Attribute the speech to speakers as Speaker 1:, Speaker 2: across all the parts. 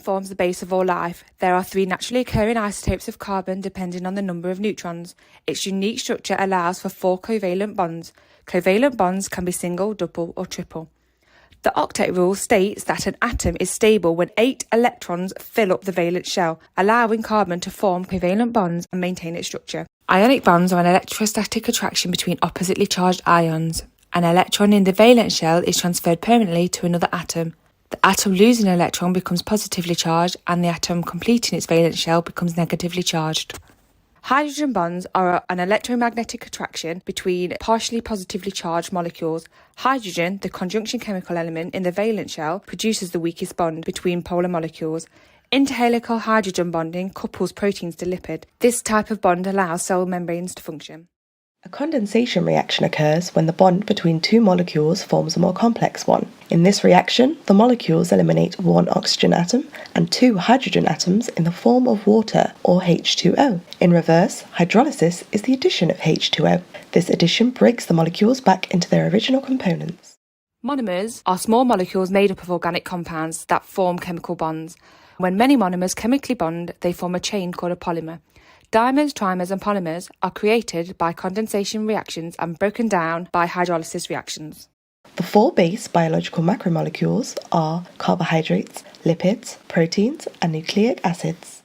Speaker 1: forms the base of all life. There are 3 naturally occurring isotopes of carbon depending on the number of neutrons. Its unique structure allows for 4 covalent bonds. Covalent bonds can be single, double or triple. The octet rule states that an atom is stable when 8 electrons fill up the valence shell, allowing carbon to form covalent bonds and maintain its structure. Ionic bonds are an electrostatic attraction between oppositely charged ions. An electron in the valence shell is transferred permanently to another atom. The atom losing an electron becomes positively charged, and the atom completing its valence shell becomes negatively charged. Hydrogen bonds are an electromagnetic attraction between partially positively charged molecules. Hydrogen, the conjunction chemical element in the valence shell, produces the weakest bond between polar molecules. Interhelical hydrogen bonding couples proteins to lipid. This type of bond allows cell membranes to function.
Speaker 2: A condensation reaction occurs when the bond between 2 molecules forms a more complex one. In this reaction, the molecules eliminate 1 oxygen atom and 2 hydrogen atoms in the form of water, or H2O. In reverse, hydrolysis is the addition of H2O. This addition breaks the molecules back into their original components.
Speaker 1: Monomers are small molecules made up of organic compounds that form chemical bonds. When many monomers chemically bond, they form a chain called a polymer. Dimers, trimers and polymers are created by condensation reactions and broken down by hydrolysis reactions.
Speaker 2: The 4 base biological macromolecules are carbohydrates, lipids, proteins and nucleic acids.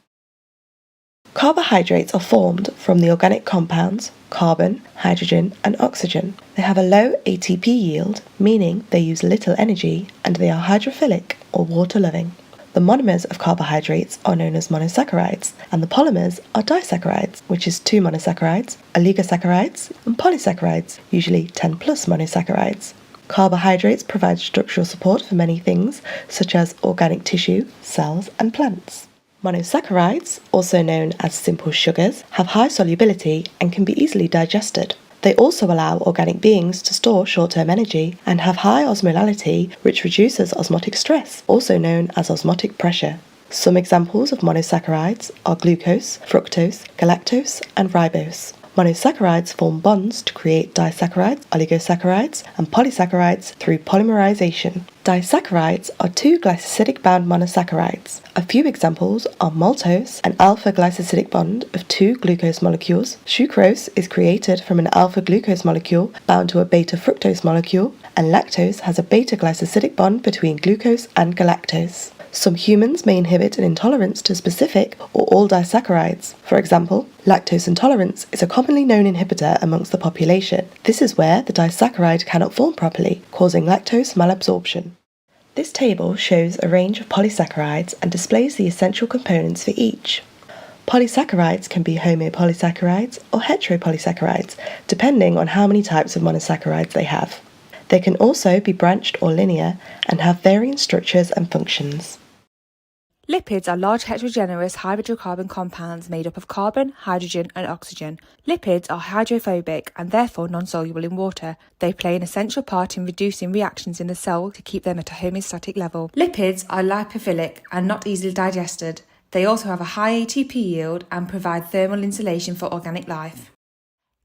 Speaker 2: Carbohydrates are formed from the organic compounds carbon, hydrogen and oxygen. They have a low ATP yield, meaning they use little energy, and they are hydrophilic or water-loving. The monomers of carbohydrates are known as monosaccharides, and the polymers are disaccharides, which is 2 monosaccharides, oligosaccharides, and polysaccharides, usually 10 plus monosaccharides. Carbohydrates provide structural support for many things, such as organic tissue, cells, and plants. Monosaccharides, also known as simple sugars, have high solubility and can be easily digested. They also allow organic beings to store short-term energy and have high osmolality, which reduces osmotic stress, also known as osmotic pressure. Some examples of monosaccharides are glucose, fructose, galactose, and ribose. Monosaccharides form bonds to create disaccharides, oligosaccharides, and polysaccharides through polymerization. Disaccharides are 2 glycosidic-bound monosaccharides. A few examples are maltose, an alpha-glycosidic bond of 2 glucose molecules. Sucrose is created from an alpha-glucose molecule bound to a beta-fructose molecule, and lactose has a beta-glycosidic bond between glucose and galactose. Some humans may inhibit an intolerance to specific or all disaccharides. For example, lactose intolerance is a commonly known inhibitor amongst the population. This is where the disaccharide cannot form properly, causing lactose malabsorption. This table shows a range of polysaccharides and displays the essential components for each. Polysaccharides can be homopolysaccharides or heteropolysaccharides, depending on how many types of monosaccharides they have. They can also be branched or linear and have varying structures and functions.
Speaker 1: Lipids are large heterogeneous hydrocarbon compounds made up of carbon, hydrogen and oxygen. Lipids are hydrophobic and therefore non-soluble in water. They play an essential part in reducing reactions in the cell to keep them at a homeostatic level. Lipids are lipophilic and not easily digested. They also have a high ATP yield and provide thermal insulation for organic life.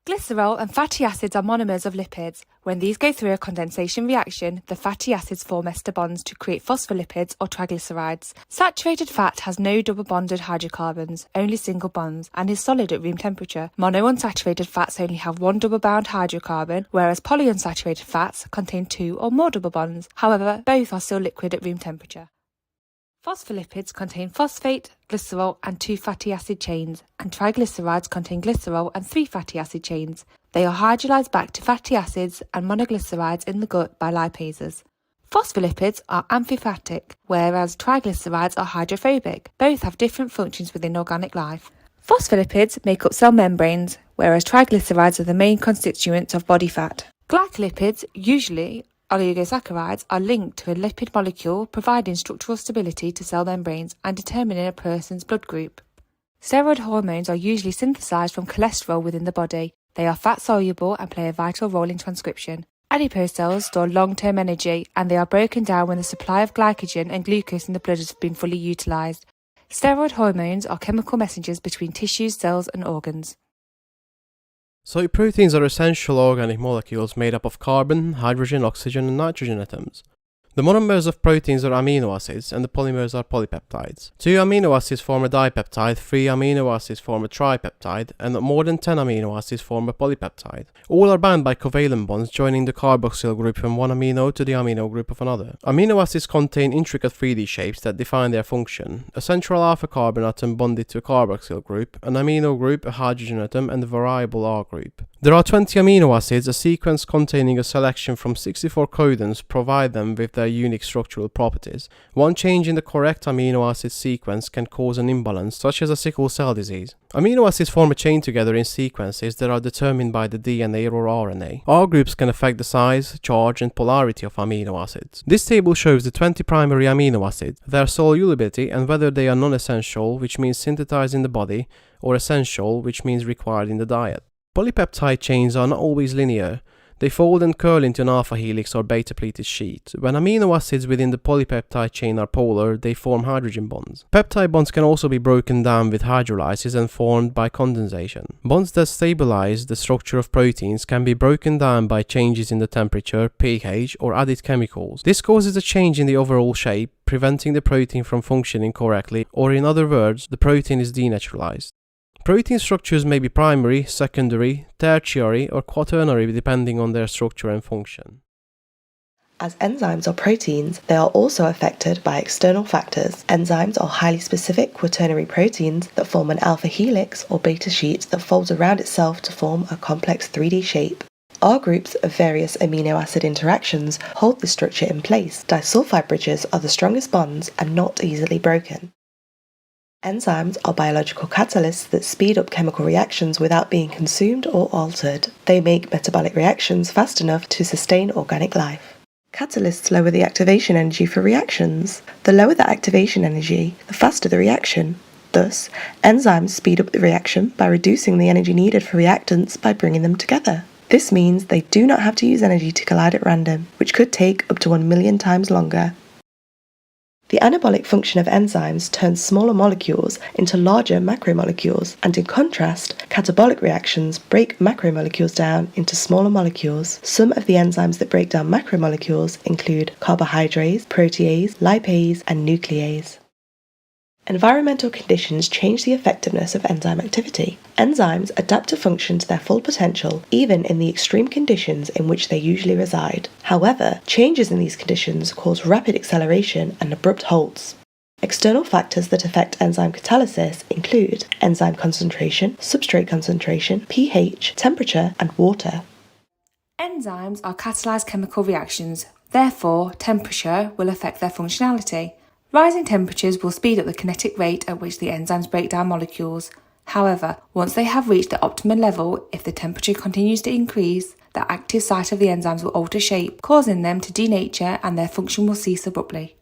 Speaker 1: Glycerol and fatty acids are monomers of lipids. When these go through a condensation reaction, the fatty acids form ester bonds to create phospholipids or triglycerides. Saturated fat has no double-bonded hydrocarbons, only single bonds, and is solid at room temperature. Monounsaturated fats only have 1 double-bound hydrocarbon, whereas polyunsaturated fats contain 2 or more double bonds. However, both are still liquid at room temperature. Phospholipids contain phosphate, glycerol and 2 fatty acid chains, and triglycerides contain glycerol and 3 fatty acid chains. They are hydrolyzed back to fatty acids and monoglycerides in the gut by lipases. Phospholipids are amphipathic, whereas triglycerides are hydrophobic. Both have different functions within organic life. Phospholipids make up cell membranes, whereas triglycerides are the main constituents of body fat. Glycolipids, usually oligosaccharides, are linked to a lipid molecule, providing structural stability to cell membranes and determining a person's blood group. Steroid hormones are usually synthesized from cholesterol within the body. They are fat-soluble and play a vital role in transcription. Adipose cells store long-term energy, and they are broken down when the supply of glycogen and glucose in the blood has been fully utilized. Steroid hormones are chemical messengers between tissues, cells and organs.
Speaker 3: So proteins are essential organic molecules made up of carbon, hydrogen, oxygen and nitrogen atoms. The monomers of proteins are amino acids and the polymers are polypeptides. 2 amino acids form a dipeptide, 3 amino acids form a tripeptide, and more than 10 amino acids form a polypeptide. All are bound by covalent bonds joining the carboxyl group from one amino to the amino group of another. Amino acids contain intricate 3D shapes that define their function. A central alpha carbon atom bonded to a carboxyl group, an amino group, a hydrogen atom, and a variable R group. There are 20 amino acids. A sequence containing a selection from 64 codons provide them with their unique structural properties. One change in the correct amino acid sequence can cause an imbalance, such as a sickle cell disease. Amino acids form a chain together in sequences that are determined by the DNA or RNA. R groups can affect the size, charge, and polarity of amino acids. This table shows the 20 primary amino acids, their solubility, and whether they are non-essential, which means synthesized in the body, or essential, which means required in the diet. Polypeptide chains are not always linear. They fold and curl into an alpha helix or beta-pleated sheet. When amino acids within the polypeptide chain are polar, they form hydrogen bonds. Peptide bonds can also be broken down with hydrolysis and formed by condensation. Bonds that stabilize the structure of proteins can be broken down by changes in the temperature, pH, or added chemicals. This causes a change in the overall shape, preventing the protein from functioning correctly, or in other words, the protein is denaturalized. Protein structures may be primary, secondary, tertiary, or quaternary depending on their structure and function.
Speaker 2: As enzymes are proteins, they are also affected by external factors. Enzymes are highly specific quaternary proteins that form an alpha helix or beta sheet that folds around itself to form a complex 3D shape. R groups of various amino acid interactions hold this structure in place. Disulfide bridges are the strongest bonds and not easily broken. Enzymes are biological catalysts that speed up chemical reactions without being consumed or altered. They make metabolic reactions fast enough to sustain organic life. Catalysts lower the activation energy for reactions. The lower the activation energy, the faster the reaction. Thus, enzymes speed up the reaction by reducing the energy needed for reactants by bringing them together. This means they do not have to use energy to collide at random, which could take up to 1 million times longer. The anabolic function of enzymes turns smaller molecules into larger macromolecules, and in contrast, catabolic reactions break macromolecules down into smaller molecules. Some of the enzymes that break down macromolecules include carbohydrase, protease, lipase, and nuclease. Environmental conditions change the effectiveness of enzyme activity. Enzymes adapt to function to their full potential, even in the extreme conditions in which they usually reside. However, changes in these conditions cause rapid acceleration and abrupt halts. External factors that affect enzyme catalysis include enzyme concentration, substrate concentration, pH, temperature, and water.
Speaker 1: Enzymes are catalysed chemical reactions, therefore temperature will affect their functionality. Rising temperatures will speed up the kinetic rate at which the enzymes break down molecules. However, once they have reached the optimum level, if the temperature continues to increase, the active site of the enzymes will alter shape, causing them to denature and their function will cease abruptly.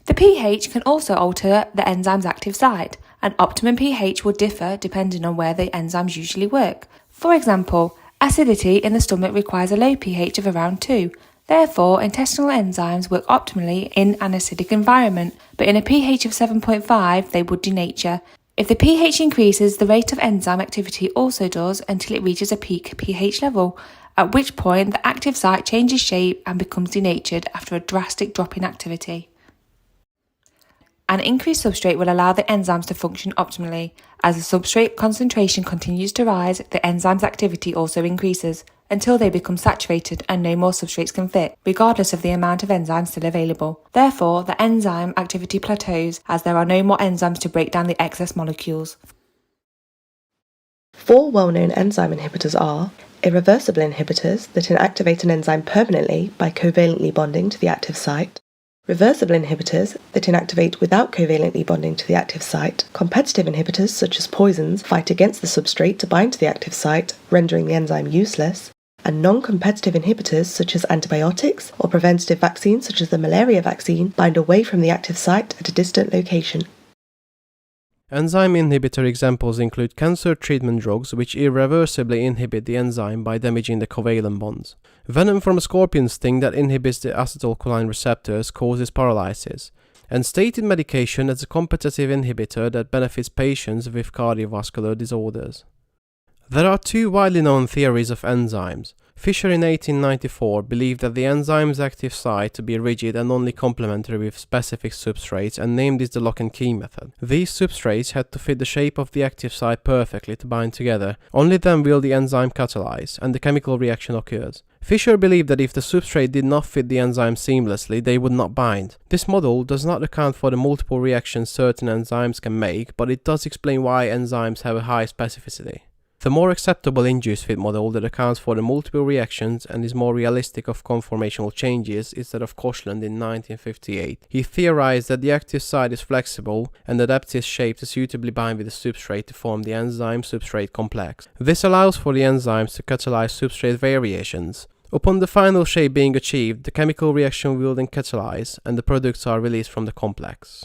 Speaker 1: The pH can also alter the enzyme's active site. An optimum pH will differ depending on where the enzymes usually work. For example, acidity in the stomach requires a low pH of around 2. Therefore, intestinal enzymes work optimally in an acidic environment, but in a pH of 7.5 they would denature. If the pH increases, the rate of enzyme activity also does until it reaches a peak pH level, at which point the active site changes shape and becomes denatured after a drastic drop in activity. An increased substrate will allow the enzymes to function optimally. As the substrate concentration continues to rise, the enzyme's activity also increases, until they become saturated and no more substrates can fit, regardless of the amount of enzymes still available. Therefore, the enzyme activity plateaus as there are no more enzymes to break down the excess molecules.
Speaker 2: 4 well-known enzyme inhibitors are irreversible inhibitors that inactivate an enzyme permanently by covalently bonding to the active site, reversible inhibitors that inactivate without covalently bonding to the active site, competitive inhibitors such as poisons fight against the substrate to bind to the active site, rendering the enzyme useless, and non-competitive inhibitors such as antibiotics or preventative vaccines such as the malaria vaccine bind away from the active site at a distant location.
Speaker 3: Enzyme inhibitor examples include cancer treatment drugs which irreversibly inhibit the enzyme by damaging the covalent bonds. Venom from a scorpion sting that inhibits the acetylcholine receptors causes paralysis. And statin medication as a competitive inhibitor that benefits patients with cardiovascular disorders. There are 2 widely known theories of enzymes. Fischer in 1894 believed that the enzyme's active site to be rigid and only complementary with specific substrates and named this the lock and key method. These substrates had to fit the shape of the active site perfectly to bind together. Only then will the enzyme catalyze and the chemical reaction occurs. Fischer believed that if the substrate did not fit the enzyme seamlessly, they would not bind. This model does not account for the multiple reactions certain enzymes can make, but it does explain why enzymes have a high specificity. The more acceptable induced fit model that accounts for the multiple reactions and is more realistic of conformational changes is that of Koshland in 1958. He theorized that the active site is flexible and adapts its shape to suitably bind with the substrate to form the enzyme-substrate complex. This allows for the enzymes to catalyze substrate variations. Upon the final shape being achieved, the chemical reaction will then catalyze and the products are released from the complex.